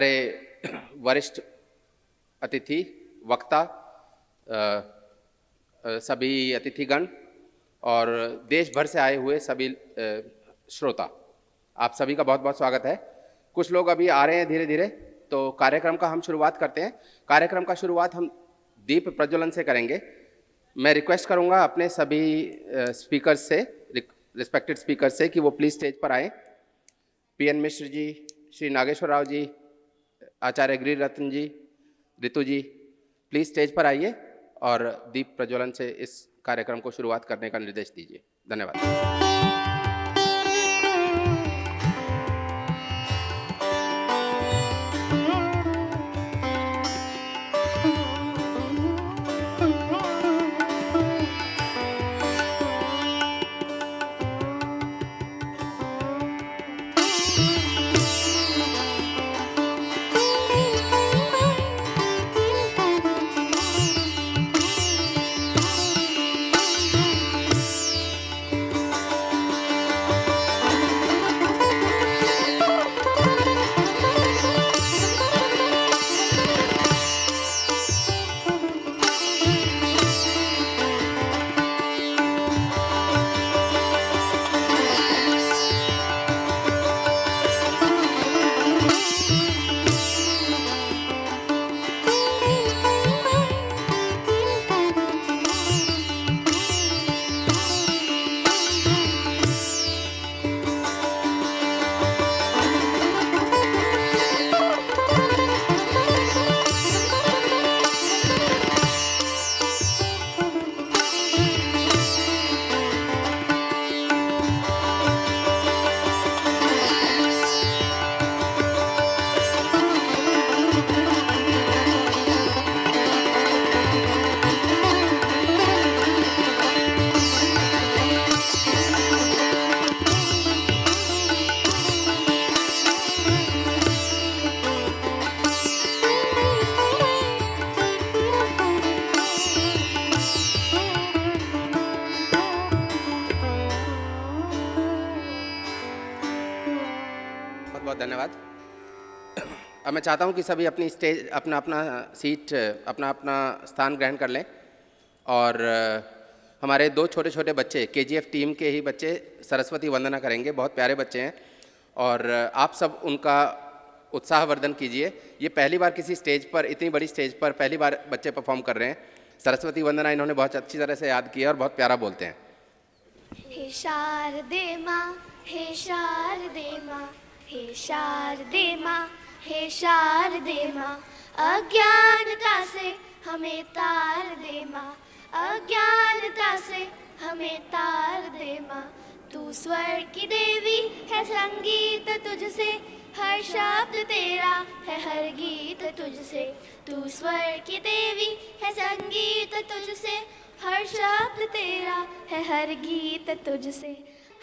हमारे वरिष्ठ अतिथि वक्ता, सभी अतिथिगण और देश भर से आए हुए सभी श्रोता, आप सभी का बहुत बहुत स्वागत है। कुछ लोग अभी आ रहे हैं धीरे धीरे, तो कार्यक्रम का हम शुरुआत करते हैं। कार्यक्रम का शुरुआत हम दीप प्रज्वलन से करेंगे। मैं रिक्वेस्ट करूंगा अपने सभी स्पीकर्स से, रिस्पेक्टेड स्पीकर्स से, कि वो प्लीज़ स्टेज पर आए। P N Mishra ji, Shri Nageshwar Rao ji, Acharya Giriratna ji, Ritu ji, please stage पर आइए और दीप प्रज्वलन से इस कार्यक्रम को शुरुआत करने का निर्देश दीजिए। धन्यवाद। धन्यवाद। अब मैं चाहता हूं कि सभी अपनी स्टेज, अपना अपना सीट, अपना अपना स्थान ग्रहण कर लें। और हमारे दो छोटे छोटे बच्चे, केजीएफ टीम के ही बच्चे, सरस्वती वंदना करेंगे। बहुत प्यारे बच्चे हैं और आप सब उनका उत्साहवर्धन कीजिए। ये पहली बार किसी स्टेज पर, इतनी बड़ी स्टेज पर पहली बार बच्चे परफॉर्म कर रहे हैं। सरस्वती वंदना इन्होंने बहुत अच्छी तरह से याद किया और बहुत प्यारा बोलते हैं। हे शारदे माँ, हे शारदे माँ, हे शारदे माँ, हे शारदे माँ, अज्ञानता से हमें तार दे माँ, अज्ञानता से हमें तार दे माँ। तू स्वर की देवी है, संगीत तुझसे, हर शब्द तेरा है, हर गीत तुझसे। तू स्वर की देवी है, संगीत तुझसे, हर शब्द तेरा है, हर गीत तुझसे।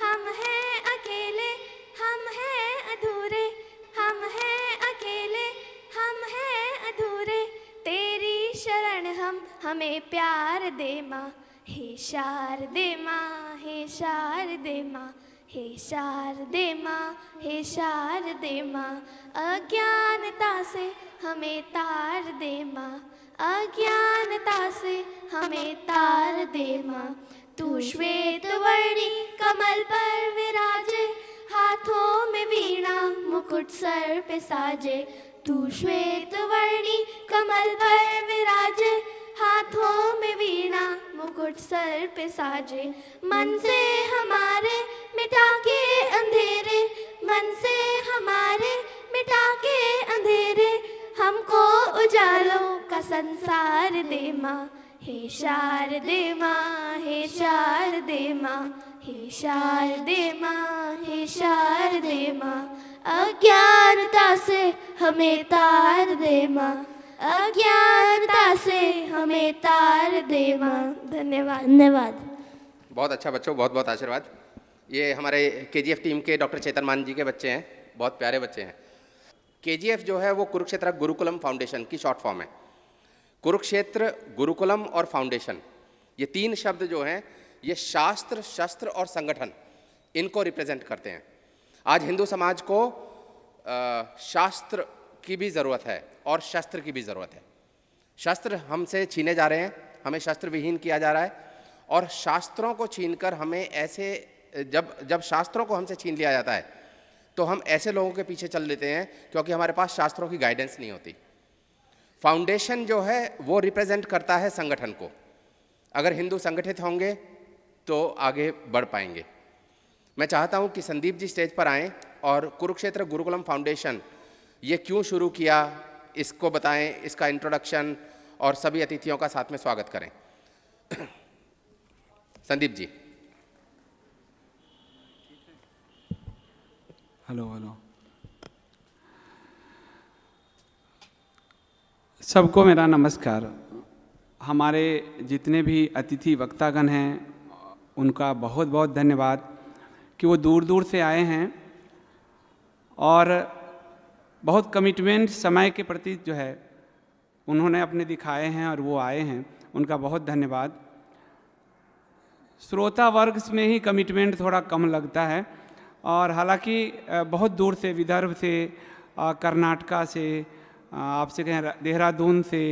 हम हैं अकेले, हम हैं अधूरे, हम हैं अकेले, हम हैं अधूरे, तेरी शरण हम, हमें प्यार दे माँ। हे शारदे माँ, हे शारदे माँ, हे शारदे माँ, हे शारदे माँ, अज्ञानता से हमें तार दे माँ, अज्ञानता से हमें तार दे माँ। तू श्वेत वर्णी कमल पर विराजे, हाथों में वीणा मुकुट सर पे साजे। तू श्वेत वर्णी कमल पर विराजे, हाथों में वीणा मुकुट सर पे साजे। मन से हमारे मिटा के अंधेरे, मन से हमारे मिटा के अंधेरे, हमको उजालों का संसार दे माँ। हे शारदे माँ, हे शारदे माँ, हे शारदे माँ, हे शारदे माँ, अज्ञानता से हमें तार दे माँ, अज्ञानता से हमें तार दे माँ। धन्यवाद। धन्यवाद। बहुत अच्छा बच्चों, बहुत बहुत आशीर्वाद। ये हमारे केजीएफ टीम के डॉक्टर चेतन मान जी के बच्चे हैं, बहुत प्यारे बच्चे हैं। केजीएफ जो है वो कुरुक्षेत्र गुरुकुलम फाउंडेशन की शॉर्ट फॉर्म है। कुरुक्षेत्र, गुरुकुलम और फाउंडेशन, ये तीन शब्द जो हैं ये शास्त्र, शस्त्र और संगठन, इनको रिप्रेजेंट करते हैं। आज हिंदू समाज को शास्त्र की भी ज़रूरत है और शस्त्र की भी ज़रूरत है। शस्त्र हमसे छीने जा रहे हैं, हमें शस्त्र विहीन किया जा रहा है, और शास्त्रों को छीनकर हमें ऐसे जब शास्त्रों को हमसे छीन लिया जाता है तो हम ऐसे लोगों के पीछे चल लेते हैं क्योंकि हमारे पास शास्त्रों की गाइडेंस नहीं होती। फाउंडेशन जो है वो रिप्रेजेंट करता है संगठन को। अगर हिंदू संगठित होंगे तो आगे बढ़ पाएंगे। मैं चाहता हूं कि संदीप जी स्टेज पर आएं और कुरुक्षेत्र गुरुकुलम फाउंडेशन ये क्यों शुरू किया इसको बताएं, इसका इंट्रोडक्शन, और सभी अतिथियों का साथ में स्वागत करें। संदीप जी। हेलो सबको मेरा नमस्कार। हमारे जितने भी अतिथि वक्तागण हैं उनका बहुत बहुत धन्यवाद कि वो दूर दूर से आए हैं और बहुत कमिटमेंट समय के प्रति जो है उन्होंने अपने दिखाए हैं और वो आए हैं, उनका बहुत धन्यवाद। श्रोता वर्ग में ही कमिटमेंट थोड़ा कम लगता है, और हालांकि बहुत दूर से, विदर्भ से, कर्नाटका से, आपसे कहें देहरादून से,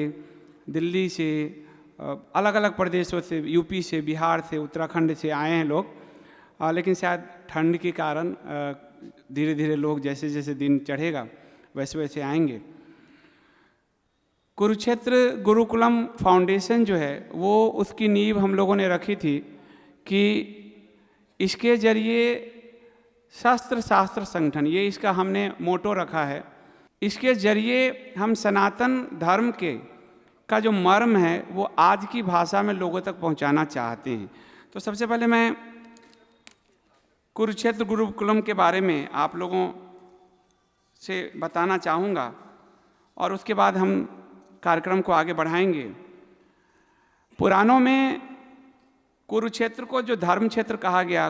दिल्ली से, अलग अलग प्रदेशों से, यूपी से, बिहार से, उत्तराखंड से आए हैं लोग। लेकिन शायद ठंड के कारण धीरे धीरे लोग जैसे जैसे दिन चढ़ेगा वैसे वैसे आएंगे। कुरुक्षेत्र गुरुकुलम फाउंडेशन जो है वो उसकी नींव हम लोगों ने रखी थी कि इसके जरिए शास्त्र संगठन, ये इसका हमने मोटो रखा है, इसके जरिए हम सनातन धर्म का जो मर्म है वो आज की भाषा में लोगों तक पहुंचाना चाहते हैं। तो सबसे पहले मैं कुरुक्षेत्र गुरुकुलम के बारे में आप लोगों से बताना चाहूँगा और उसके बाद हम कार्यक्रम को आगे बढ़ाएंगे। पुराणों में कुरुक्षेत्र को जो धर्म क्षेत्र कहा गया,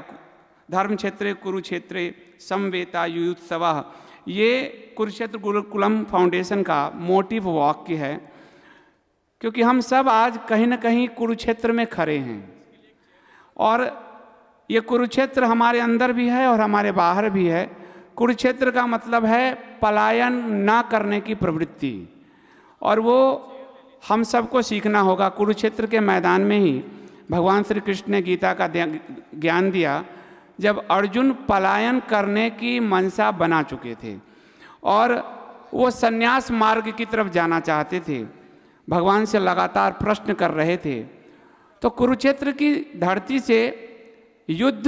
धर्म क्षेत्र कुरुक्षेत्र समवेता युत्सवः, ये कुरुक्षेत्र गुरुकुलम फाउंडेशन का मोटिव वाक्य है, क्योंकि हम सब आज कहीं न कहीं कुरुक्षेत्र में खड़े हैं और ये कुरुक्षेत्र हमारे अंदर भी है और हमारे बाहर भी है। कुरुक्षेत्र का मतलब है पलायन ना करने की प्रवृत्ति, और वो हम सबको सीखना होगा। कुरुक्षेत्र के मैदान में ही भगवान श्री कृष्ण ने गीता का ज्ञान दिया, जब अर्जुन पलायन करने की मनसा बना चुके थे और वो संन्यास मार्ग की तरफ जाना चाहते थे, भगवान से लगातार प्रश्न कर रहे थे। तो कुरुक्षेत्र की धरती से युद्ध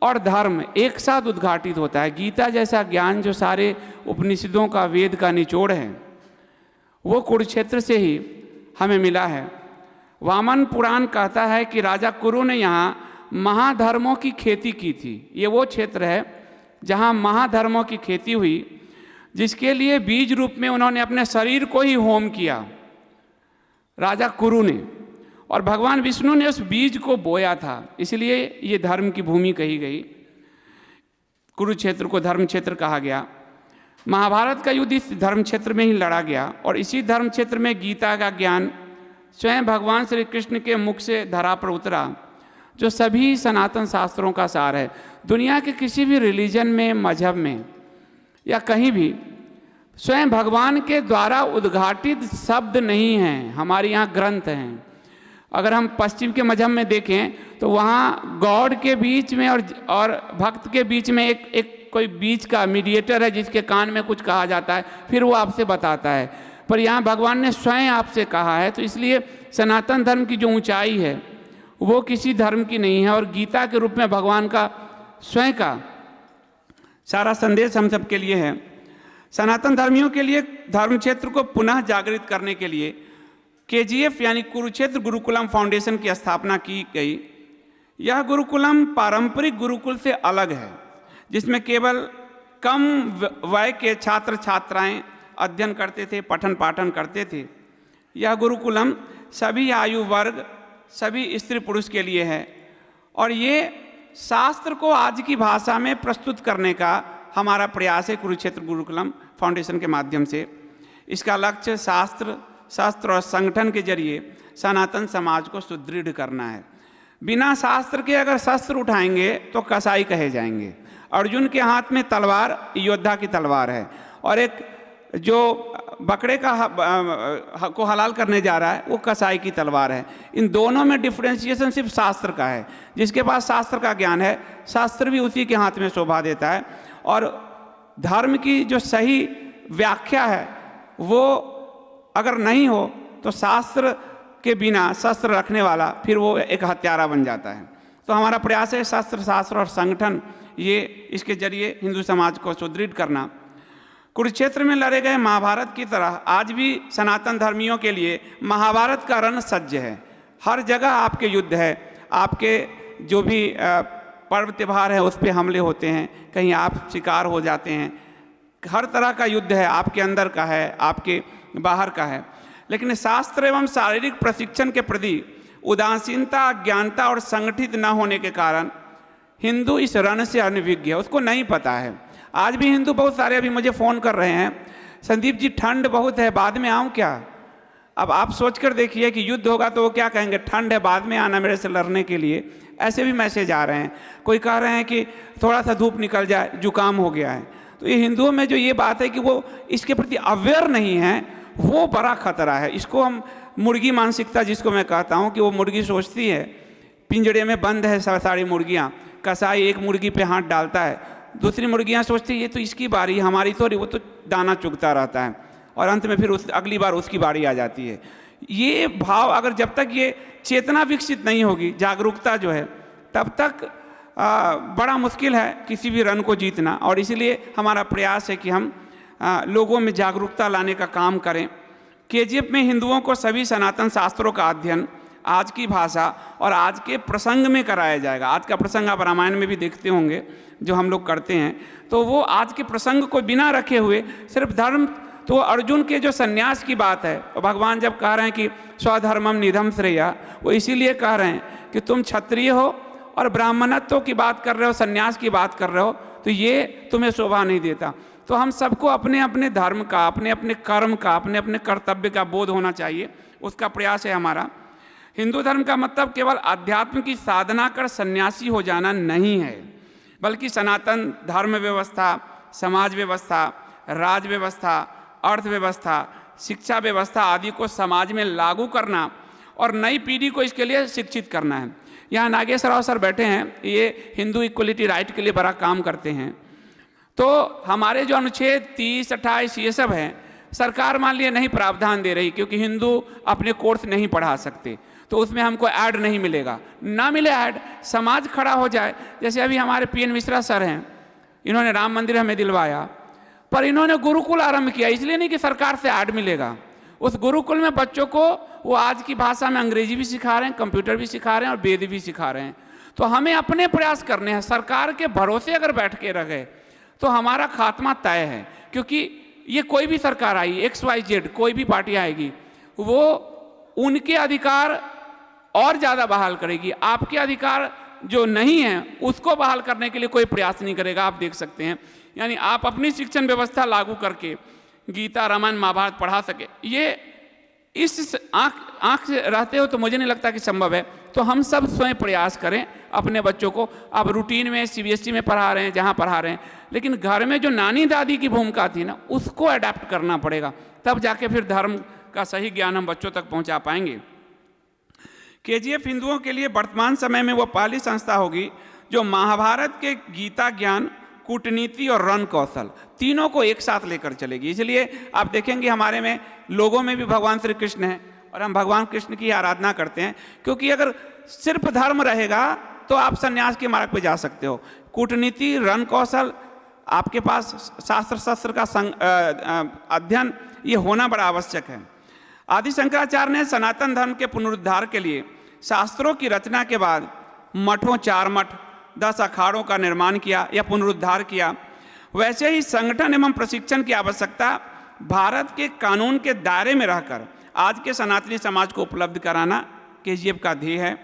और धर्म एक साथ उद्घाटित होता है। गीता जैसा ज्ञान जो सारे उपनिषदों का, वेद का निचोड़ है, वो कुरुक्षेत्र से ही हमें मिला है। वामन पुराण कहता है कि राजा कुरु ने यहाँ महाधर्मों की खेती की थी। ये वो क्षेत्र है जहाँ महाधर्मों की खेती हुई, जिसके लिए बीज रूप में उन्होंने अपने शरीर को ही होम किया, राजा कुरु ने, और भगवान विष्णु ने उस बीज को बोया था, इसलिए ये धर्म की भूमि कही गई। कुरुक्षेत्र को धर्म क्षेत्र कहा गया। महाभारत का युद्ध इस धर्म क्षेत्र में ही लड़ा गया और इसी धर्म क्षेत्र में गीता का ज्ञान स्वयं भगवान श्री कृष्ण के मुख से धरा पर उतरा, जो सभी सनातन शास्त्रों का सार है। दुनिया के किसी भी रिलीजन में, मजहब में या कहीं भी स्वयं भगवान के द्वारा उद्घाटित शब्द नहीं हैं, हमारे यहाँ ग्रंथ हैं। अगर हम पश्चिम के मजहब में देखें तो वहाँ गॉड के बीच में और भक्त के बीच में एक कोई बीच का मीडिएटर है, जिसके कान में कुछ कहा जाता है, फिर वो आपसे बताता है। पर यहाँ भगवान ने स्वयं आपसे कहा है। तो इसलिए सनातन धर्म की जो ऊंचाई है वो किसी धर्म की नहीं है, और गीता के रूप में भगवान का स्वयं का सारा संदेश हम सब के लिए है। सनातन धर्मियों के लिए धर्म क्षेत्र को पुनः जागृत करने के लिए KGF यानी कुरुक्षेत्र गुरुकुलम फाउंडेशन की स्थापना की गई। यह गुरुकुलम पारंपरिक गुरुकुल से अलग है, जिसमें केवल कम वय के छात्र छात्राएं अध्ययन करते थे, पठन पाठन करते थे। यह गुरुकुलम सभी आयु वर्ग, सभी स्त्री पुरुष के लिए है, और ये शास्त्र को आज की भाषा में प्रस्तुत करने का हमारा प्रयास है कुरुक्षेत्र गुरुकुलम फाउंडेशन के माध्यम से। इसका लक्ष्य शास्त्र और संगठन के जरिए सनातन समाज को सुदृढ़ करना है। बिना शास्त्र के अगर शस्त्र उठाएंगे तो कसाई कहे जाएंगे। अर्जुन के हाथ में तलवार योद्धा की तलवार है, और एक जो बकरे को हलाल करने जा रहा है वो कसाई की तलवार है। इन दोनों में डिफ्रेंशिएशन सिर्फ शास्त्र का है। जिसके पास शास्त्र का ज्ञान है, शास्त्र भी उसी के हाथ में शोभा देता है। और धर्म की जो सही व्याख्या है वो अगर नहीं हो तो शास्त्र के बिना शस्त्र रखने वाला फिर वो एक हत्यारा बन जाता है। तो हमारा प्रयास है शास्त्र और संगठन, ये इसके जरिए हिंदू समाज को सुदृढ़ करना। कुरुक्षेत्र में लड़े गए महाभारत की तरह आज भी सनातन धर्मियों के लिए महाभारत का रण सज्ज है। हर जगह आपके युद्ध है, आपके जो भी पर्व त्यौहार है उस पर हमले होते हैं, कहीं आप शिकार हो जाते हैं। हर तरह का युद्ध है, आपके अंदर का है, आपके बाहर का है। लेकिन शास्त्र एवं शारीरिक प्रशिक्षण के प्रति उदासीनता, अज्ञानता और संगठित न होने के कारण हिंदू इस रण से अनभिज्ञ है, उसको नहीं पता है। आज भी हिंदू बहुत सारे अभी मुझे फ़ोन कर रहे हैं, संदीप जी ठंड बहुत है, बाद में आऊँ क्या? अब आप सोच कर देखिए कि युद्ध होगा तो वो क्या कहेंगे, ठंड है बाद में आना मेरे से लड़ने के लिए। ऐसे भी मैसेज आ रहे हैं। कोई कह रहे हैं कि थोड़ा सा धूप निकल जाए, जुकाम हो गया है। तो ये हिंदुओं में जो ये बात है कि वो इसके प्रति अवेयर नहीं है, वो बड़ा खतरा है। इसको हम मुर्गी मानसिकता जिसको मैं कहता हूँ कि वो मुर्गी सोचती है पिंजड़े में बंद है सारी मुर्गियाँ, कसाई एक मुर्गी पे हाथ डालता है, दूसरी मुर्गियाँ सोचती है ये तो इसकी बारी, हमारी थोड़ी, वो तो दाना चुगता रहता है और अंत में फिर अगली बार उसकी बारी आ जाती है। ये भाव अगर जब तक ये चेतना विकसित नहीं होगी, जागरूकता जो है, तब तक बड़ा मुश्किल है किसी भी रण को जीतना। और इसीलिए हमारा प्रयास है कि हम लोगों में जागरूकता लाने का काम करें। केजीएफ में हिंदुओं को सभी सनातन शास्त्रों का अध्ययन आज की भाषा और आज के प्रसंग में कराया जाएगा। आज का प्रसंग आप रामायण में भी देखते होंगे जो हम लोग करते हैं, तो वो आज के प्रसंग को बिना रखे हुए सिर्फ धर्म, तो अर्जुन के जो सन्यास की बात है, तो भगवान जब कह रहे हैं कि स्वधर्मम निधम श्रेया, वो इसीलिए कह रहे हैं कि तुम क्षत्रिय हो और ब्राह्मणत्व की बात कर रहे हो, सन्यास की बात कर रहे हो, तो ये तुम्हें शोभा नहीं देता। तो हम सबको अपने अपने धर्म का, अपने अपने कर्म का, अपने अपने कर्तव्य का बोध होना चाहिए, उसका प्रयास है हमारा। हिंदू धर्म का मतलब केवल अध्यात्म की साधना कर सन्यासी हो जाना नहीं है, बल्कि सनातन धर्म व्यवस्था, समाज व्यवस्था, राज व्यवस्था, अर्थव्यवस्था, शिक्षा व्यवस्था आदि को समाज में लागू करना और नई पीढ़ी को इसके लिए शिक्षित करना है। यहाँ नागेश्वर राव सर बैठे हैं, ये हिंदू इक्वलिटी राइट के लिए बड़ा काम करते हैं। तो हमारे जो अनुच्छेद 30, 28 ये सब हैं, सरकार मान लिया नहीं प्रावधान दे रही क्योंकि हिंदू अपने कोर्स नहीं पढ़ा सकते, तो उसमें हमको ऐड नहीं मिलेगा। ना मिले ऐड, समाज खड़ा हो जाए। जैसे अभी हमारे PN मिश्रा सर हैं, इन्होंने राम मंदिर हमें दिलवाया, पर इन्होंने गुरुकुल आरंभ किया, इसलिए नहीं कि सरकार से ऐड मिलेगा। उस गुरुकुल में बच्चों को वो आज की भाषा में अंग्रेजी भी सिखा रहे हैं, कंप्यूटर भी सिखा रहे हैं और वेद भी सिखा रहे हैं। तो हमें अपने प्रयास करने हैं। सरकार के भरोसे अगर बैठ के रह गए तो हमारा खात्मा तय है, क्योंकि ये कोई भी सरकार आई, XYZ कोई भी पार्टी आएगी, वो उनके अधिकार और ज़्यादा बहाल करेगी, आपके अधिकार जो नहीं है उसको बहाल करने के लिए कोई प्रयास नहीं करेगा। आप देख सकते हैं, यानी आप अपनी शिक्षण व्यवस्था लागू करके गीता, रामायण, महाभारत पढ़ा सके, ये इस आँख से रहते हो तो मुझे नहीं लगता कि संभव है। तो हम सब स्वयं प्रयास करें अपने बच्चों को। अब रूटीन में CBSE में पढ़ा रहे हैं, जहाँ पढ़ा रहे हैं, लेकिन घर में जो नानी दादी की भूमिका थी ना, उसको अडेप्ट करना पड़ेगा, तब जाके फिर धर्म का सही ज्ञान हम बच्चों तक पहुँचा पाएंगे। KGF हिंदुओं के लिए वर्तमान समय में वो पहली संस्था होगी जो महाभारत के गीता ज्ञान, कूटनीति और रण कौशल तीनों को एक साथ लेकर चलेगी। इसलिए आप देखेंगे हमारे में लोगों में भी भगवान श्री कृष्ण हैं और हम भगवान कृष्ण की आराधना करते हैं, क्योंकि अगर सिर्फ धर्म रहेगा तो आप संन्यास के मार्ग पर जा सकते हो। कूटनीति, रण कौशल, आपके पास शास्त्र शस्त्र का अध्ययन ये होना बड़ा आवश्यक है। आदि शंकराचार्य ने सनातन धर्म के पुनरुद्धार के लिए शास्त्रों की रचना के बाद मठों, 4 मठ, 10 अखाड़ों का निर्माण किया या पुनरुद्धार किया। वैसे ही संगठन एवं प्रशिक्षण की आवश्यकता भारत के कानून के दायरे में रहकर आज के सनातनी समाज को उपलब्ध कराना KGF का ध्येय है।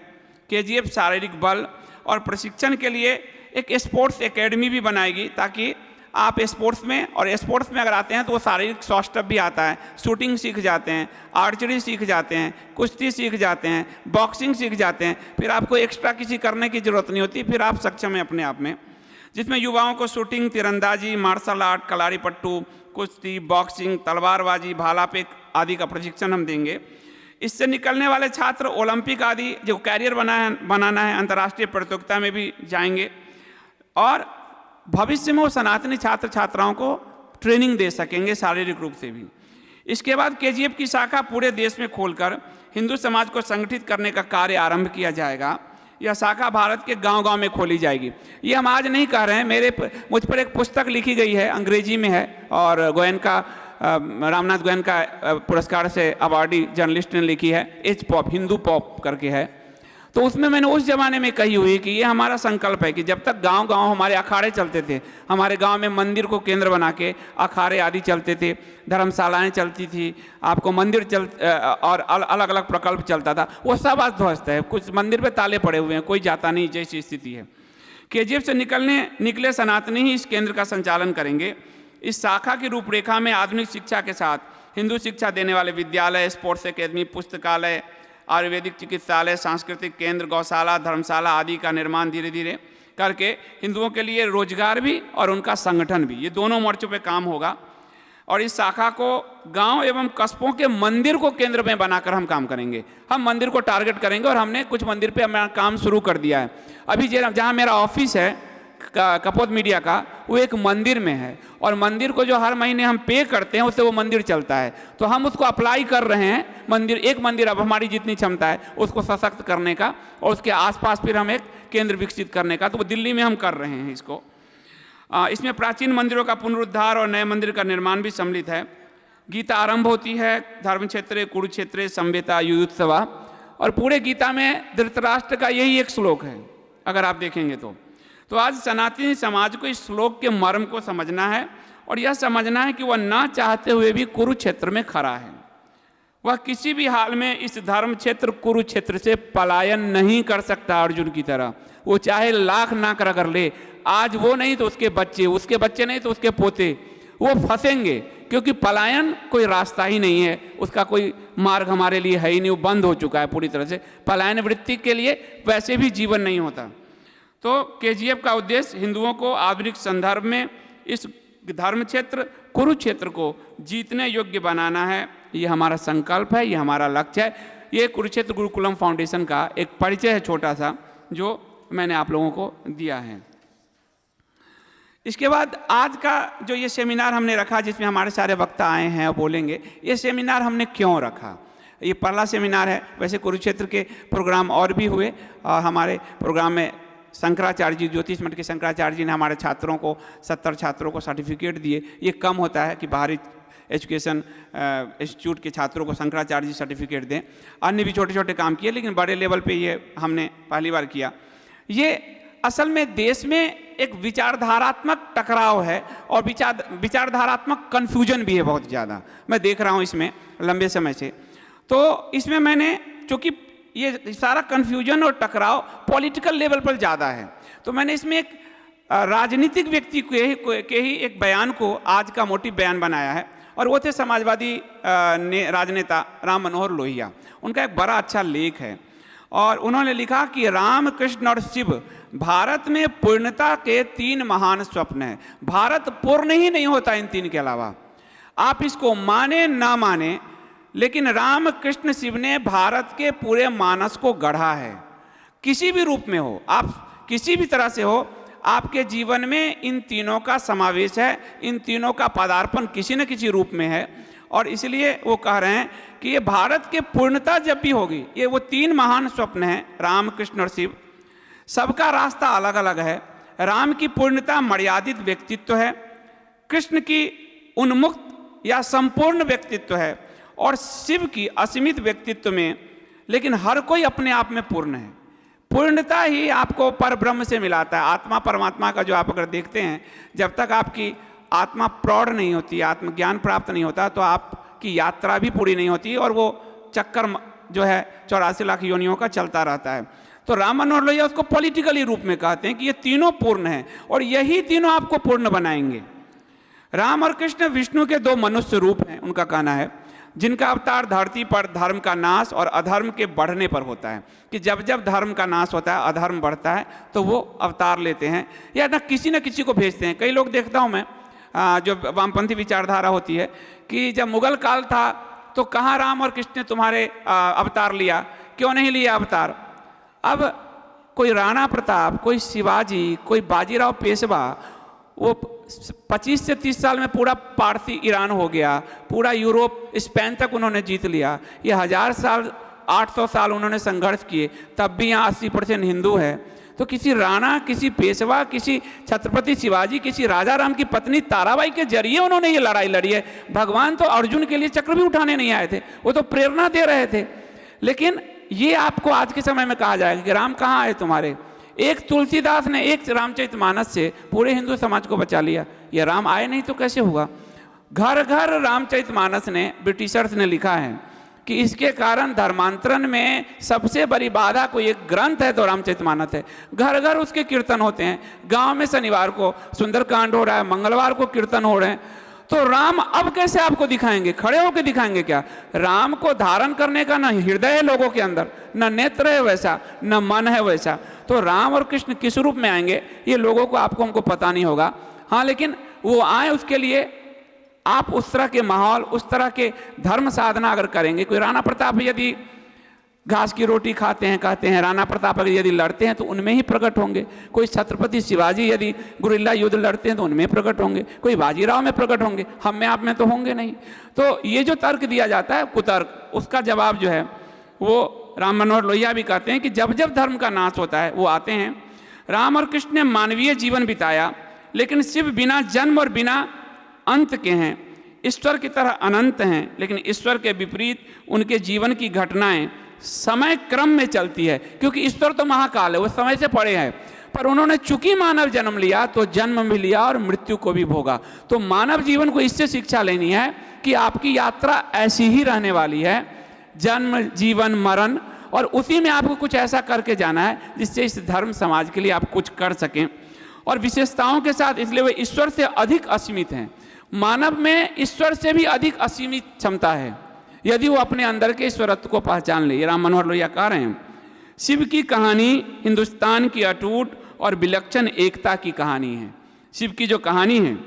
KGF शारीरिक बल और प्रशिक्षण के लिए एक स्पोर्ट्स एकेडमी भी बनाएगी, ताकि आप स्पोर्ट्स में अगर आते हैं तो वो शारीरिक स्वास्थ्य भी आता है। शूटिंग सीख जाते हैं, आर्चरी सीख जाते हैं, कुश्ती सीख जाते हैं, बॉक्सिंग सीख जाते हैं, फिर आपको एक्स्ट्रा किसी करने की ज़रूरत नहीं होती, फिर आप सक्षम हैं अपने आप में। जिसमें युवाओं को शूटिंग, तीरंदाजी, मार्शल आर्ट, कलारी पट्टू, कुश्ती, बॉक्सिंग, तलवारबाजी, भाला फेंक आदि का प्रशिक्षण हम देंगे। इससे निकलने वाले छात्र ओलंपिक आदि जो कैरियर बनाना है अंतर्राष्ट्रीय प्रतियोगिता में भी जाएंगे और भविष्य में वो सनातनी छात्र छात्राओं को ट्रेनिंग दे सकेंगे शारीरिक रूप से भी। इसके बाद केजीएफ की शाखा पूरे देश में खोलकर हिंदू समाज को संगठित करने का कार्य आरंभ किया जाएगा। यह शाखा भारत के गांव-गांव में खोली जाएगी। ये हम आज नहीं कह रहे हैं, मुझ पर एक पुस्तक लिखी गई है, अंग्रेजी में है और गोयनका रामनाथ गोयनका पुरस्कार से अवार्डी जर्नलिस्ट ने लिखी है, एच पॉप, हिंदू पॉप करके है। तो उसमें मैंने उस जमाने में कही हुई कि ये हमारा संकल्प है कि जब तक गांव-गांव हमारे अखाड़े चलते थे, हमारे गांव में मंदिर को केंद्र बना के अखाड़े आदि चलते थे, धर्मशालाएं चलती थी, आपको मंदिर और अलग अलग प्रकल्प चलता था, वो सब आज ध्वस्त है। कुछ मंदिर पे ताले पड़े हुए हैं, कोई जाता नहीं जैसी स्थिति है। केजीएफ से निकले सनातनी ही इस केंद्र का संचालन करेंगे। इस शाखा की रूपरेखा में आधुनिक शिक्षा के साथ हिंदू शिक्षा देने वाले विद्यालय, स्पोर्ट्स अकेदमी, पुस्तकालय, आयुर्वेदिक चिकित्सालय, सांस्कृतिक केंद्र, गौशाला, धर्मशाला आदि का निर्माण धीरे धीरे करके हिंदुओं के लिए रोजगार भी और उनका संगठन भी, ये दोनों मोर्चों पे काम होगा। और इस शाखा को गांव एवं कस्बों के मंदिर को केंद्र में बनाकर हम काम करेंगे। हम मंदिर को टारगेट करेंगे और हमने कुछ मंदिर पे हमारा काम शुरू कर दिया है। अभी जहाँ मेरा ऑफिस है कपोत मीडिया का, वो एक मंदिर में है और मंदिर को जो हर महीने हम पे करते हैं उससे वो मंदिर चलता है। तो हम उसको अप्लाई कर रहे हैं मंदिर, एक मंदिर अब हमारी जितनी क्षमता है उसको सशक्त करने का और उसके आसपास फिर हम एक केंद्र विकसित करने का, तो वो दिल्ली में हम कर रहे हैं इसको। इसमें प्राचीन मंदिरों का पुनरुद्धार और नए मंदिर का निर्माण भी सम्मिलित है। गीता आरंभ होती है धर्म क्षेत्रे कुरुक्षेत्रे संवेता युयुत्सवा, और पूरे गीता में धृतराष्ट्र का यही एक श्लोक है अगर आप देखेंगे तो आज सनातनी समाज को इस श्लोक के मर्म को समझना है और यह समझना है कि वह ना चाहते हुए भी कुरुक्षेत्र में खड़ा है। वह किसी भी हाल में इस धर्म क्षेत्र कुरुक्षेत्र से पलायन नहीं कर सकता। अर्जुन की तरह वो चाहे लाख नाक रगड़ ले, आज वो नहीं तो उसके बच्चे नहीं तो उसके पोते, वो फंसेंगे, क्योंकि पलायन कोई रास्ता ही नहीं है, उसका कोई मार्ग हमारे लिए है ही नहीं, वो बंद हो चुका है पूरी तरह से। पलायन वृत्ति के लिए वैसे भी जीवन नहीं होता। तो केजीएफ का उद्देश्य हिंदुओं को आधुनिक संदर्भ में इस धर्म क्षेत्र कुरुक्षेत्र को जीतने योग्य बनाना है। ये हमारा संकल्प है, ये हमारा लक्ष्य है। ये कुरुक्षेत्र गुरुकुलम फाउंडेशन का एक परिचय है छोटा सा जो मैंने आप लोगों को दिया है। इसके बाद आज का जो ये सेमिनार हमने रखा जिसमें हमारे सारे वक्ता आए हैं और बोलेंगे, ये सेमिनार हमने क्यों रखा? ये पहला सेमिनार है। वैसे कुरुक्षेत्र के प्रोग्राम और भी हुए और हमारे प्रोग्राम में शंकराचार्य जी, ज्योतिष मठ के शंकराचार्य जी ने हमारे छात्रों को 70 छात्रों को सर्टिफिकेट दिए। ये कम होता है कि बाहरी एजुकेशन इंस्टीट्यूट के छात्रों को शंकराचार्य जी सर्टिफिकेट दें। अन्य भी छोटे छोटे काम किए, लेकिन बड़े लेवल पे ये हमने पहली बार किया। ये असल में देश में एक विचारधारात्मक टकराव है और विचारधारात्मक कन्फ्यूजन भी है बहुत ज़्यादा। मैं देख रहा हूँ इसमें लंबे समय से। तो इसमें मैंने, चूँकि ये सारा कन्फ्यूजन और टकराव पॉलिटिकल लेवल पर ज़्यादा है, तो मैंने इसमें एक राजनीतिक व्यक्ति के ही एक बयान को आज का मोटिव बयान बनाया है और वो थे समाजवादी राजनेता राम मनोहर लोहिया। उनका एक बड़ा अच्छा लेख है और उन्होंने लिखा कि राम, कृष्ण और शिव भारत में पूर्णता के 3 महान स्वप्न हैं। भारत पूर्ण ही नहीं होता इन 3 के अलावा। आप इसको माने ना माने, लेकिन राम, कृष्ण, शिव ने भारत के पूरे मानस को गढ़ा है। किसी भी रूप में हो, आप किसी भी तरह से हो, आपके जीवन में इन तीनों का समावेश है, इन तीनों का पदार्पण किसी न किसी रूप में है। और इसलिए वो कह रहे हैं कि ये भारत के पूर्णता जब भी होगी, ये वो 3 महान स्वप्न हैं, राम, कृष्ण और शिव। सबका रास्ता अलग अलग है। राम की पूर्णता मर्यादित व्यक्तित्व है, कृष्ण की उन्मुक्त या संपूर्ण व्यक्तित्व है और शिव की असीमित व्यक्तित्व में, लेकिन हर कोई अपने आप में पूर्ण है। पूर्णता ही आपको परब्रह्म से मिलाता है। आत्मा परमात्मा का जो आप अगर देखते हैं, जब तक आपकी आत्मा प्रौढ़ नहीं होती, आत्मज्ञान प्राप्त नहीं होता, तो आपकी यात्रा भी पूरी नहीं होती और वो चक्कर जो है 84 लाख योनियों का चलता रहता है। तो राम मनोहर लोहिया उसको पॉलिटिकली रूप में कहते हैं कि ये तीनों पूर्ण हैं और यही तीनों आपको पूर्ण बनाएंगे। राम और कृष्ण विष्णु के 2 मनुष्य रूप हैं, उनका कहना है, जिनका अवतार धरती पर धर्म का नाश और अधर्म के बढ़ने पर होता है। कि जब जब धर्म का नाश होता है, अधर्म बढ़ता है, तो वो अवतार लेते हैं या न किसी को भेजते हैं। कई लोग देखता हूँ मैं, जो वामपंथी विचारधारा होती है कि जब मुगल काल था तो कहाँ राम और कृष्ण ने तुम्हारे अवतार लिया, क्यों नहीं लिया अवतार। अब कोई राणा प्रताप, कोई शिवाजी, कोई बाजीराव पेशवा, वो 25 से 30 साल में पूरा पारसी ईरान हो गया, पूरा यूरोप स्पेन तक उन्होंने जीत लिया। ये 1000 साल 800 साल उन्होंने संघर्ष किए, तब भी यहाँ 80% हिंदू है। तो किसी राणा, किसी पेशवा, किसी छत्रपति शिवाजी, किसी राजा राम की पत्नी ताराबाई के जरिए उन्होंने ये लड़ाई लड़ी है। भगवान तो अर्जुन के लिए चक्र भी उठाने नहीं आए थे, वो तो प्रेरणा दे रहे थे। लेकिन ये आपको आज के समय में कहा जाएगा कि राम कहाँ आए तुम्हारे। एक तुलसीदास ने एक रामचरितमानस से पूरे हिंदू समाज को बचा लिया। ये राम आए नहीं तो कैसे होगा। घर घर रामचरितमानस ने ब्रिटिशर्स ने लिखा है कि इसके कारण धर्मांतरण में सबसे बड़ी बाधा कोई एक ग्रंथ है तो रामचरितमानस है। घर घर उसके कीर्तन होते हैं। गांव में शनिवार को सुंदरकांड हो रहा है, मंगलवार को कीर्तन हो रहे हैं। तो राम अब कैसे आपको दिखाएंगे, खड़े होकर दिखाएंगे क्या। राम को धारण करने का न हृदय है लोगों के अंदर, न नेत्र है वैसा, न मन है वैसा। तो राम और कृष्ण किस रूप में आएंगे ये लोगों को, आपको, हमको पता नहीं होगा। हाँ, लेकिन वो आए उसके लिए आप उस तरह के माहौल, उस तरह के धर्म साधना अगर करेंगे। कोई राणा प्रताप यदि घास की रोटी खाते हैं, कहते हैं, राणा प्रताप अगर यदि लड़ते हैं तो उनमें ही प्रकट होंगे। कोई छत्रपति शिवाजी यदि गुरिल्ला युद्ध लड़ते हैं तो उनमें प्रकट होंगे। कोई बाजीराव में प्रकट होंगे, हम में आप में तो होंगे नहीं। तो ये जो तर्क दिया जाता है कुतर्क, उसका जवाब जो है वो राम मनोहर लोहिया भी कहते हैं कि जब जब धर्म का नाश होता है वो आते हैं। राम और कृष्ण ने मानवीय जीवन बिताया, लेकिन शिव बिना जन्म और बिना अंत के हैं। ईश्वर की तरह अनंत हैं, लेकिन ईश्वर के विपरीत उनके जीवन की घटनाएं समय क्रम में चलती है, क्योंकि ईश्वर तो महाकाल है, वो समय से परे है। पर उन्होंने चूंकि मानव जन्म लिया तो जन्म भी लिया और मृत्यु को भी भोगा। तो मानव जीवन को इससे शिक्षा लेनी है कि आपकी यात्रा ऐसी ही रहने वाली है, जन्म, जीवन, मरण, और उसी में आपको कुछ ऐसा करके जाना है जिससे इस धर्म समाज के लिए आप कुछ कर सकें। और विशेषताओं के साथ, इसलिए वे ईश्वर से अधिक असीमित हैं। मानव में ईश्वर से भी अधिक असीमित क्षमता है यदि वो अपने अंदर के ईश्वरत्व को पहचान ले। ये राम मनोहर लोहिया कह रहे हैं। शिव की कहानी हिंदुस्तान की अटूट और विलक्षण एकता की कहानी है। शिव की जो कहानी है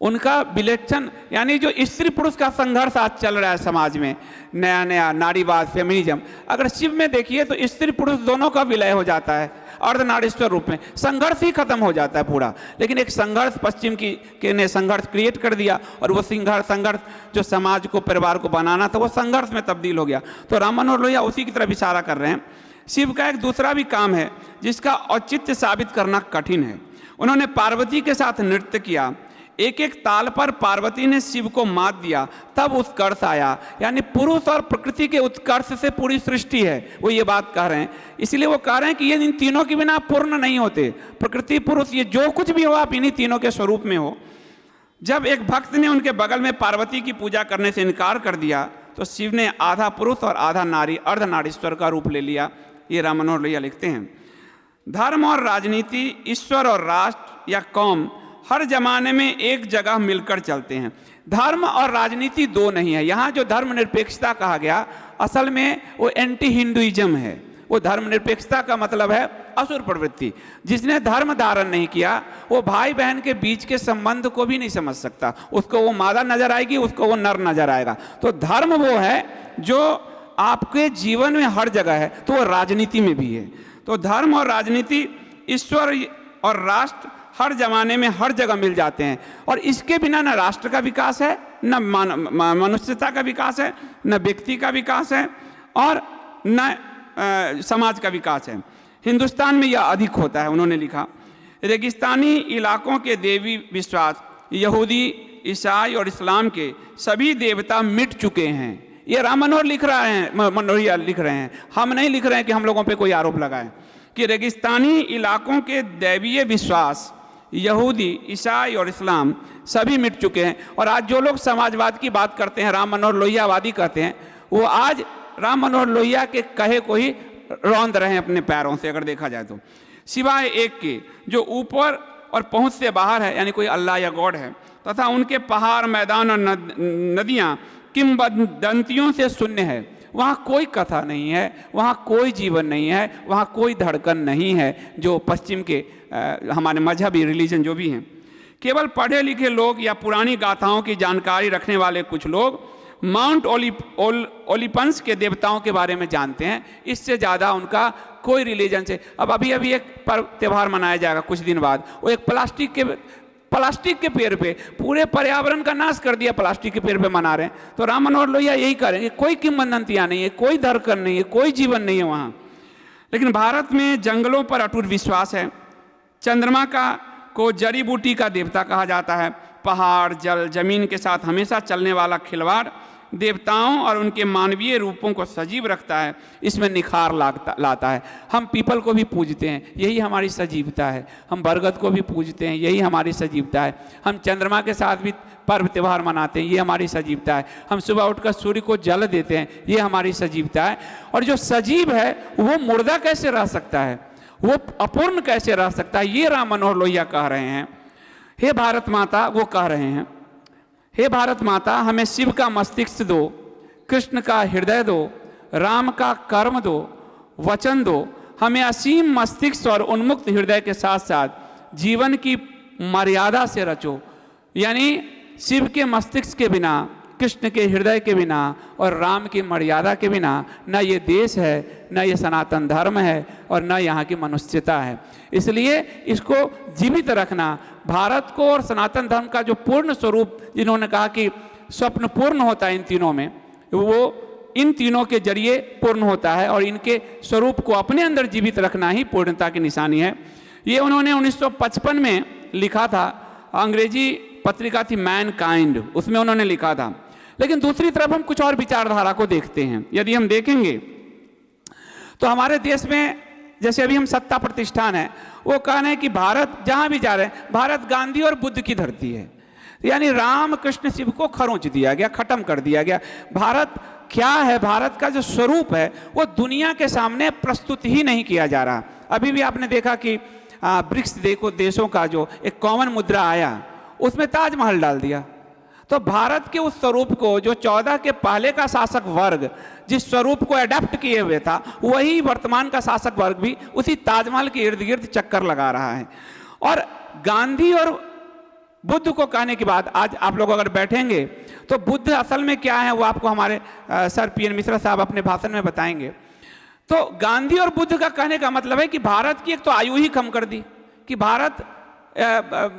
उनका विलक्षण, यानी जो स्त्री पुरुष का संघर्ष आज चल रहा है समाज में, नया नया नारीवाद, फेमिनिज्म, अगर शिव में देखिए तो स्त्री पुरुष दोनों का विलय हो जाता है अर्धनारीश्वर रूप में। संघर्ष ही खत्म हो जाता है पूरा। लेकिन एक संघर्ष पश्चिम के ने संघर्ष क्रिएट कर दिया, और वो संघर्ष जो समाज को, परिवार को बनाना था, वो संघर्ष में तब्दील हो गया। तो राम मनोहर लोहिया उसी की तरफ इशारा कर रहे हैं। शिव का एक दूसरा भी काम है जिसका औचित्य साबित करना कठिन है। उन्होंने पार्वती के साथ नृत्य किया। एक एक ताल पर पार्वती ने शिव को मात दिया, तब उत्कर्ष आया। यानी पुरुष और प्रकृति के उत्कर्ष से पूरी सृष्टि है, वो ये बात कह रहे हैं। इसलिए वो कह रहे हैं कि ये इन तीनों के बिना पूर्ण नहीं होते। प्रकृति, पुरुष, ये जो कुछ भी हो आप इन्हीं तीनों के स्वरूप में हो। जब एक भक्त ने उनके बगल में पार्वती की पूजा करने से इनकार कर दिया तो शिव ने आधा पुरुष और आधा नारी, अर्धनारीश्वर का रूप ले लिया। ये राम मनोहर लोहिया लिखते हैं। धर्म और राजनीति, ईश्वर और राष्ट्र या कौम हर जमाने में एक जगह मिलकर चलते हैं। धर्म और राजनीति दो नहीं है। यहाँ जो धर्मनिरपेक्षता कहा गया असल में वो एंटी हिंदुइज्म है। वो धर्मनिरपेक्षता का मतलब है असुर प्रवृत्ति। जिसने धर्म धारण नहीं किया वो भाई बहन के बीच के संबंध को भी नहीं समझ सकता। उसको वो मादा नजर आएगी, उसको वो नर नजर आएगा। तो धर्म वो है जो आपके जीवन में हर जगह है, तो वो राजनीति में भी है। तो धर्म और राजनीति, ईश्वर और राष्ट्र हर जमाने में हर जगह मिल जाते हैं। और इसके बिना न राष्ट्र का विकास है, न मनुष्यता का विकास है, न व्यक्ति का विकास है, और न समाज का विकास है। हिंदुस्तान में यह अधिक होता है। उन्होंने लिखा, रेगिस्तानी इलाकों के देवी विश्वास, यहूदी, ईसाई और इस्लाम के सभी देवता मिट चुके हैं। ये राम मनोहर लिख रहे हैं, मनोहरिया लिख रहे हैं। हम नहीं लिख रहे हैं कि हम लोगों पे कोई आरोप लगाए। कि रेगिस्तानी इलाकों के दैवीय विश्वास, यहूदी, ईसाई और इस्लाम सभी मिट चुके हैं। और आज जो लोग समाजवाद की बात करते हैं, राम मनोहर लोहियावादी कहते हैं, वो आज राम मनोहर लोहिया के कहे को ही रौंद रहे हैं अपने पैरों से, अगर देखा जाए तो। सिवाय एक के जो ऊपर और पहुंच से बाहर है, यानी कोई अल्लाह या गॉड है, तथा उनके पहाड़, मैदान और नदियाँ किंवदंतियों से शून्य है। वहाँ कोई कथा नहीं है, वहाँ कोई जीवन नहीं है, वहाँ कोई धड़कन नहीं है, जो पश्चिम के हमारे मजहबी रिलीजन जो भी हैं। केवल पढ़े लिखे लोग या पुरानी गाथाओं की जानकारी रखने वाले कुछ लोग माउंट ओलिपंस के देवताओं के बारे में जानते हैं, इससे ज़्यादा उनका कोई रिलीजन से। अब अभी एक पर्व त्यौहार मनाया जाएगा कुछ दिन बाद, वो एक प्लास्टिक के पेड़ पे पूरे पर्यावरण का नाश कर दिया, प्लास्टिक के पेड़ पे मना रहे हैं। तो राम मनोहर लोहिया यही करेंगे, कोई किंवदंतियाँ नहीं है, कोई धर्म नहीं है, कोई जीवन नहीं है वहाँ। लेकिन भारत में जंगलों पर अटूट विश्वास है। चंद्रमा को जड़ी बूटी का देवता कहा जाता है। पहाड़, जल, जमीन के साथ हमेशा चलने वाला खिलवाड़ देवताओं और उनके मानवीय रूपों को सजीव रखता है, इसमें निखार लाता है। हम पीपल को भी पूजते हैं, यही हमारी सजीवता है। हम बरगद को भी पूजते हैं, यही हमारी सजीवता है। हम चंद्रमा के साथ भी पर्व त्यौहार मनाते हैं, ये हमारी सजीवता है। हम सुबह उठकर सूर्य को जल देते हैं, ये हमारी सजीवता है। और जो सजीव है वो मुर्दा कैसे रह सकता है, वो अपूर्ण कैसे रह सकता है, ये राम मनोहर लोहिया कह रहे हैं। हे भारत माता, वो कह रहे हैं, हे भारत माता, हमें शिव का मस्तिष्क दो, कृष्ण का हृदय दो, राम का कर्म दो, वचन दो। हमें असीम मस्तिष्क और उन्मुक्त हृदय के साथ साथ जीवन की मर्यादा से रचो। यानी शिव के मस्तिष्क के बिना, कृष्ण के हृदय के बिना और राम की मर्यादा के बिना न ये देश है, न ये सनातन धर्म है और न यहाँ की मनुष्यता है। इसलिए इसको जीवित रखना, भारत को और सनातन धर्म का जो पूर्ण स्वरूप, जिन्होंने कहा कि स्वप्न पूर्ण होता है इन तीनों में, वो इन तीनों के जरिए पूर्ण होता है और इनके स्वरूप को अपने अंदर जीवित रखना ही पूर्णता की निशानी है। ये उन्होंने 1955 में लिखा था, अंग्रेजी पत्रिका थी मैनकाइंड, उसमें उन्होंने लिखा था। लेकिन दूसरी तरफ हम कुछ और विचारधारा को देखते हैं। यदि हम देखेंगे तो हमारे देश में जैसे अभी हम सत्ता प्रतिष्ठान है, वो कहना है कि भारत जहाँ भी जा रहे हैं, भारत गांधी और बुद्ध की धरती है। यानी राम कृष्ण शिव को खरोंच दिया गया, खत्म कर दिया गया। भारत क्या है, भारत का जो स्वरूप है वो दुनिया के सामने प्रस्तुत ही नहीं किया जा रहा। अभी भी आपने देखा कि ब्रिक्स देशों का जो एक कॉमन मुद्रा आया, उसमें ताजमहल डाल दिया। तो भारत के उस स्वरूप को जो 14 के पहले का शासक वर्ग जिस स्वरूप को अडेप्ट किए हुए था, वही वर्तमान का शासक वर्ग भी उसी ताजमहल के इर्द गिर्द चक्कर लगा रहा है। और गांधी और बुद्ध को कहने के बाद आज आप लोग अगर बैठेंगे तो बुद्ध असल में क्या है वो आपको हमारे सर पीएन मिश्रा साहब अपने भाषण में बताएंगे। तो गांधी और बुद्ध का कहने का मतलब है कि भारत की एक तो आयु ही कम कर दी, कि भारत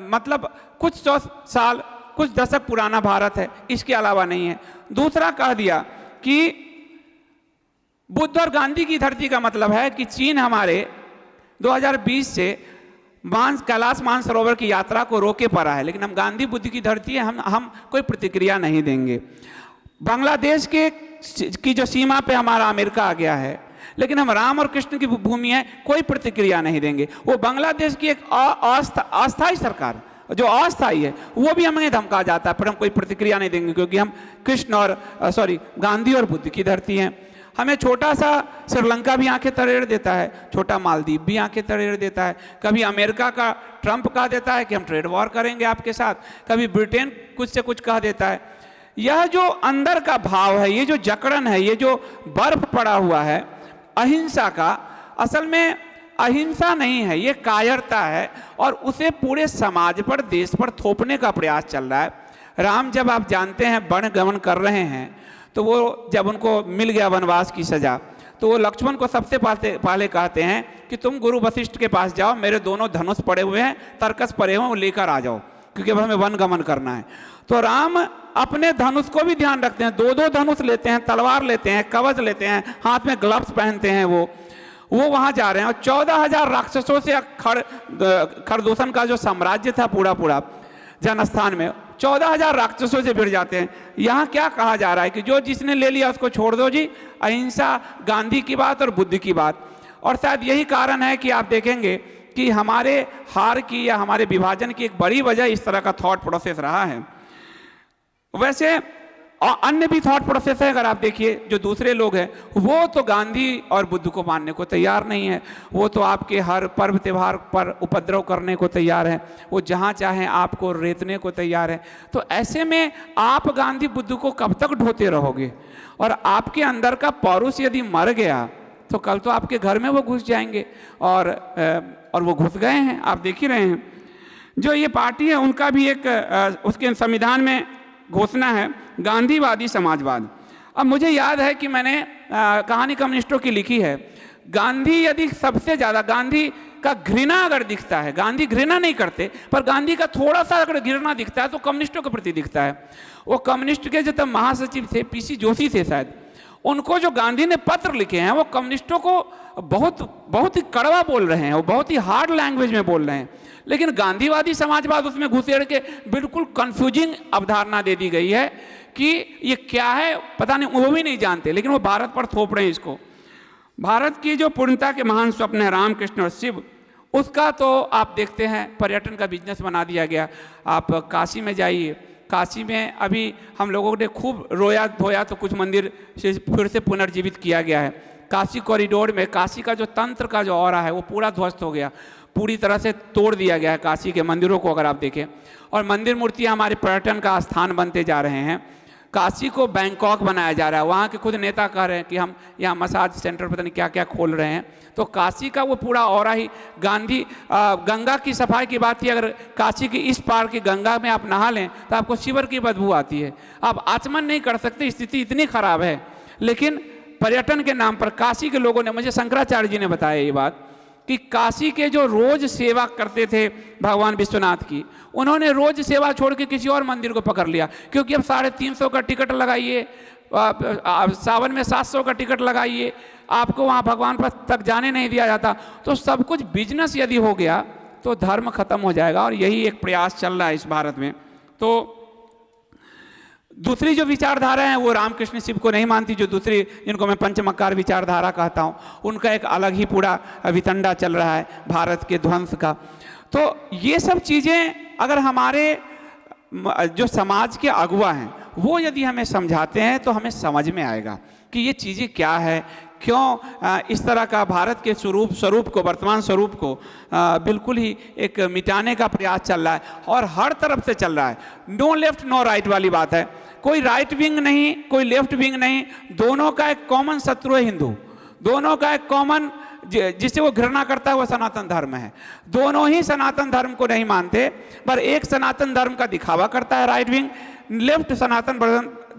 मतलब कुछ 100 साल कुछ दशक पुराना भारत है, इसके अलावा नहीं है। दूसरा कह दिया कि बुद्ध और गांधी की धरती का मतलब है कि चीन हमारे 2020 से कैलाश मानसरोवर की यात्रा को रोके पड़ा है, लेकिन हम गांधी बुद्ध की धरती है, हम कोई प्रतिक्रिया नहीं देंगे। बांग्लादेश की जो सीमा पे हमारा अमेरिका आ गया है, लेकिन हम राम और कृष्ण की भूमि है, कोई प्रतिक्रिया नहीं देंगे। वो बांग्लादेश की एक अस्थायी सरकार जो अस्थायी है, वो भी हमें धमका जाता है, पर हम कोई प्रतिक्रिया नहीं देंगे क्योंकि हम कृष्ण और गांधी और बुद्ध की धरती हैं। हमें छोटा सा श्रीलंका भी आंखें तरेड़ देता है, छोटा मालदीव भी आंखें तरेड़ देता है। कभी अमेरिका का ट्रंप कह देता है कि हम ट्रेड वॉर करेंगे आपके साथ, कभी ब्रिटेन कुछ से कुछ कह देता है। यह जो अंदर का भाव है, ये जो जकड़न है, ये जो बर्फ पड़ा हुआ है अहिंसा का, असल में अहिंसा नहीं है, ये कायरता है और उसे पूरे समाज पर, देश पर थोपने का प्रयास चल रहा है। राम जब आप जानते हैं वन गमन कर रहे हैं, तो वो जब उनको मिल गया वनवास की सजा, तो वो लक्ष्मण को सबसे पहले कहते हैं कि तुम गुरु वशिष्ठ के पास जाओ, मेरे दोनों धनुष पड़े हुए हैं, तरकस पड़े हुए हैं, वो लेकर आ जाओ क्योंकि अब हमें वन गमन करना है। तो राम अपने धनुष को भी ध्यान रखते हैं, 2-2 धनुष लेते हैं, तलवार लेते हैं, कवच लेते हैं, हाथ में ग्लव्स पहनते हैं। वो वहां जा रहे हैं और 14,000 राक्षसों से खरदूषण का जो साम्राज्य था पूरा जनस्थान में 14,000 राक्षसों से भिड़ जाते हैं। यहाँ क्या कहा जा रहा है कि जो जिसने ले लिया उसको छोड़ दो जी, अहिंसा, गांधी की बात और बुद्ध की बात। और शायद यही कारण है कि आप देखेंगे कि हमारे हार की या हमारे विभाजन की एक बड़ी वजह इस तरह का थॉट प्रोसेस रहा है। वैसे अन्य भी थॉट प्रोसेस है, अगर आप देखिए जो दूसरे लोग हैं वो तो गांधी और बुद्ध को मानने को तैयार नहीं है। वो तो आपके हर पर्व त्यौहार पर उपद्रव करने को तैयार है, वो जहाँ चाहें आपको रेतने को तैयार है। तो ऐसे में आप गांधी बुद्ध को कब तक ढोते रहोगे? और आपके अंदर का पौरुष यदि मर गया तो कल तो आपके घर में वो घुस जाएंगे और वो घुस गए हैं, आप देख ही रहे हैं। जो ये पार्टी है उनका भी एक उसके संविधान में घोषणा है गांधीवादी समाजवाद। अब मुझे याद है कि मैंने कहानी कम्युनिस्टों की लिखी है, गांधी यदि सबसे ज़्यादा गांधी का घृणा अगर दिखता है, गांधी घृणा नहीं करते पर गांधी का थोड़ा सा अगर घृणा दिखता है तो कम्युनिस्टों के प्रति दिखता है। वो कम्युनिस्ट के जो तब महासचिव थे पीसी जोशी थे शायद, उनको जो गांधी ने पत्र लिखे हैं वो कम्युनिस्टों को बहुत ही कड़वा बोल रहे हैं, वो बहुत ही हार्ड लैंग्वेज में बोल रहे हैं। लेकिन गांधीवादी समाजवाद उसमें घुसेड़ के बिल्कुल कंफ्यूजिंग अवधारणा दे दी गई है कि ये क्या है पता नहीं, वो भी नहीं जानते, लेकिन वो भारत पर थोप रहे हैं इसको। भारत की जो पूर्णता के महान स्वप्न है रामकृष्ण और शिव, उसका तो आप देखते हैं पर्यटन का बिजनेस बना दिया गया। आप काशी में जाइए, काशी में अभी हम लोगों ने खूब रोया धोया तो कुछ मंदिर से फिर से पुनर्जीवित किया गया है। काशी कॉरिडोर में काशी का जो तंत्र का जो ऑरा है वो पूरा ध्वस्त हो गया, पूरी तरह से तोड़ दिया गया है काशी के मंदिरों को अगर आप देखें। और मंदिर मूर्तियाँ हमारे पर्यटन का स्थान बनते जा रहे हैं। काशी को बैंकॉक बनाया जा रहा है, वहाँ के खुद नेता कह रहे हैं कि हम यहाँ मसाज सेंटर पता नहीं क्या क्या खोल रहे हैं। तो काशी का वो पूरा ऑरा ही गंगा की सफाई की बात थी, अगर काशी की इस पार की गंगा में आप नहा लें तो आपको सीवर की बदबू आती है, आप आचमन नहीं कर सकते, स्थिति इतनी खराब है। लेकिन पर्यटन के नाम पर काशी के लोगों ने, मुझे शंकराचार्य जी ने बताया ये बात कि काशी के जो रोज सेवा करते थे भगवान विश्वनाथ की, उन्होंने रोज सेवा छोड़ के किसी और मंदिर को पकड़ लिया, क्योंकि अब 350 का टिकट लगाइए, सावन में 700 का टिकट लगाइए, आपको वहाँ भगवान पर तक जाने नहीं दिया जाता। तो सब कुछ बिजनेस यदि हो गया तो धर्म खत्म हो जाएगा, और यही एक प्रयास चल रहा है इस भारत में। तो दूसरी जो विचारधारा है वो रामकृष्ण शिव को नहीं मानती, जो दूसरी जिनको मैं पंचमकार विचारधारा कहता हूँ, उनका एक अलग ही पूरा वितंडा चल रहा है भारत के ध्वंस का। तो ये सब चीज़ें अगर हमारे जो समाज के अगुवा हैं वो यदि हमें समझाते हैं तो हमें समझ में आएगा कि ये चीज़ें क्या है, क्यों इस तरह का भारत के स्वरूप को, वर्तमान स्वरूप को बिल्कुल ही एक मिटाने का प्रयास चल रहा है, और हर तरफ से चल रहा है। नो लेफ्ट नो राइट वाली बात है, कोई राइट विंग नहीं, कोई लेफ्ट विंग नहीं, दोनों का एक कॉमन शत्रु है हिंदू, दोनों का एक कॉमन जिसे वो घृणा करता है वो सनातन धर्म है। दोनों ही सनातन धर्म को नहीं मानते, पर एक सनातन धर्म का दिखावा करता है राइट विंग, लेफ्ट सनातन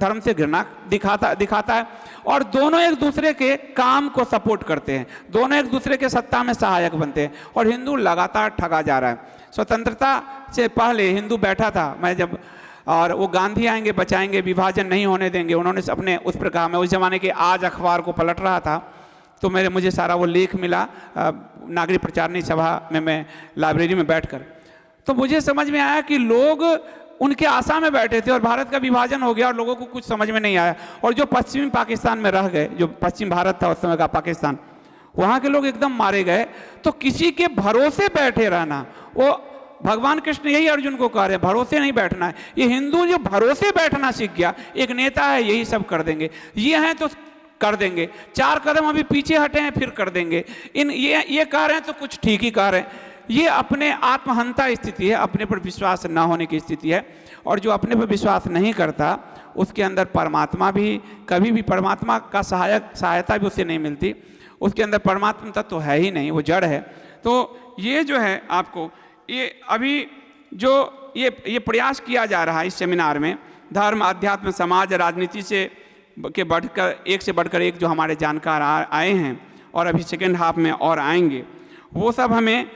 धर्म से घृणा दिखाता है, और दोनों एक दूसरे के काम को सपोर्ट करते हैं, दोनों एक दूसरे के सत्ता में सहायक बनते हैं, और हिंदू लगातार ठगा जा रहा है। स्वतंत्रता से पहले हिंदू बैठा था, मैं जब, और वो गांधी आएंगे बचाएंगे, विभाजन नहीं होने देंगे, उन्होंने अपने उस पर कहा। मैं उस जमाने के आज अखबार को पलट रहा था तो मुझे सारा वो लेख मिला नागरिक प्रचारणी सभा में, मैं लाइब्रेरी में बैठकर, तो मुझे समझ में आया कि लोग उनके आशा में बैठे थे और भारत का विभाजन हो गया और लोगों को कुछ समझ में नहीं आया, और जो पश्चिमी पाकिस्तान में रह गए, जो पश्चिम भारत था उस समय का पाकिस्तान, वहाँ के लोग एकदम मारे गए। तो किसी के भरोसे बैठे रहना, वो भगवान कृष्ण यही अर्जुन को कह रहे हैं, भरोसे नहीं बैठना है। ये हिंदू जो भरोसे बैठना सीख गया, एक नेता है यही सब कर देंगे, ये हैं तो कर देंगे, 4 कदम अभी पीछे हटे हैं फिर कर देंगे, ये कह रहे हैं तो कुछ ठीक ही कह रहे हैं। ये अपने आत्महंता स्थिति है, अपने पर विश्वास न होने की स्थिति है, और जो अपने पर विश्वास नहीं करता उसके अंदर परमात्मा भी, कभी भी परमात्मा का सहायता भी उससे नहीं मिलती, उसके अंदर परमात्मा तत्व तो है ही नहीं, वो जड़ है। तो ये जो है आपको ये अभी जो ये प्रयास किया जा रहा है इस सेमिनार में, धर्म, अध्यात्म, समाज, राजनीति से के बढ़कर एक से बढ़कर एक जो हमारे जानकार आए हैं और अभी सेकेंड हाफ में और आएंगे, वो सब हमें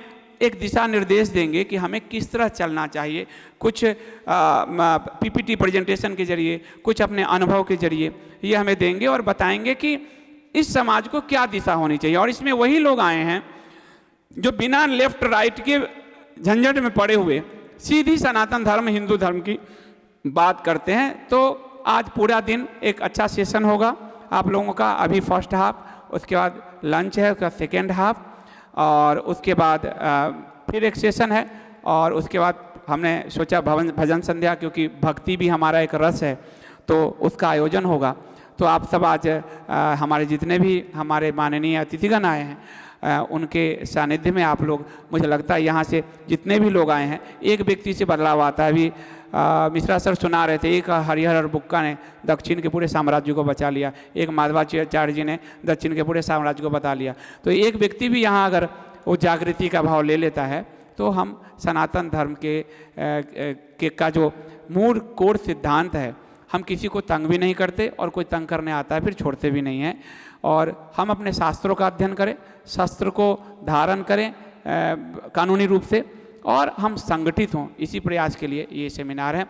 एक दिशा निर्देश देंगे कि हमें किस तरह चलना चाहिए। कुछ पीपीटी प्रेजेंटेशन के जरिए, कुछ अपने अनुभव के जरिए ये हमें देंगे और बताएंगे कि इस समाज को क्या दिशा होनी चाहिए। और इसमें वही लोग आए हैं जो बिना लेफ्ट राइट के झंझट में पड़े हुए सीधी सनातन धर्म, हिंदू धर्म की बात करते हैं। तो आज पूरा दिन एक अच्छा सेशन होगा आप लोगों का। अभी फर्स्ट हाफ, उसके बाद लंच है, उसका सेकेंड हाफ, और उसके बाद फिर एक सेशन है, और उसके बाद हमने सोचा भजन संध्या, क्योंकि भक्ति भी हमारा एक रस है, तो उसका आयोजन होगा। तो आप सब आज हमारे जितने भी हमारे माननीय अतिथिगण आए हैं उनके सानिध्य में आप लोग, मुझे लगता है यहाँ से जितने भी लोग आए हैं एक व्यक्ति से बदलाव आता है। अभी मिश्रा सर सुना रहे थे, एक हरिहर और बुक्का ने दक्षिण के पूरे साम्राज्य को बचा लिया, एक माधवाचार्य जी ने दक्षिण के पूरे साम्राज्य को बता लिया। तो एक व्यक्ति भी यहाँ अगर वो जागृति का भाव ले लेता है तो हम सनातन धर्म के का जो मूल कोर सिद्धांत है, हम किसी को तंग भी नहीं करते और कोई तंग करने आता है फिर छोड़ते भी नहीं हैं। और हम अपने शास्त्रों का अध्ययन करें, शस्त्र को धारण करें कानूनी रूप से, और हम संगठित हों, इसी प्रयास के लिए ये सेमिनार है।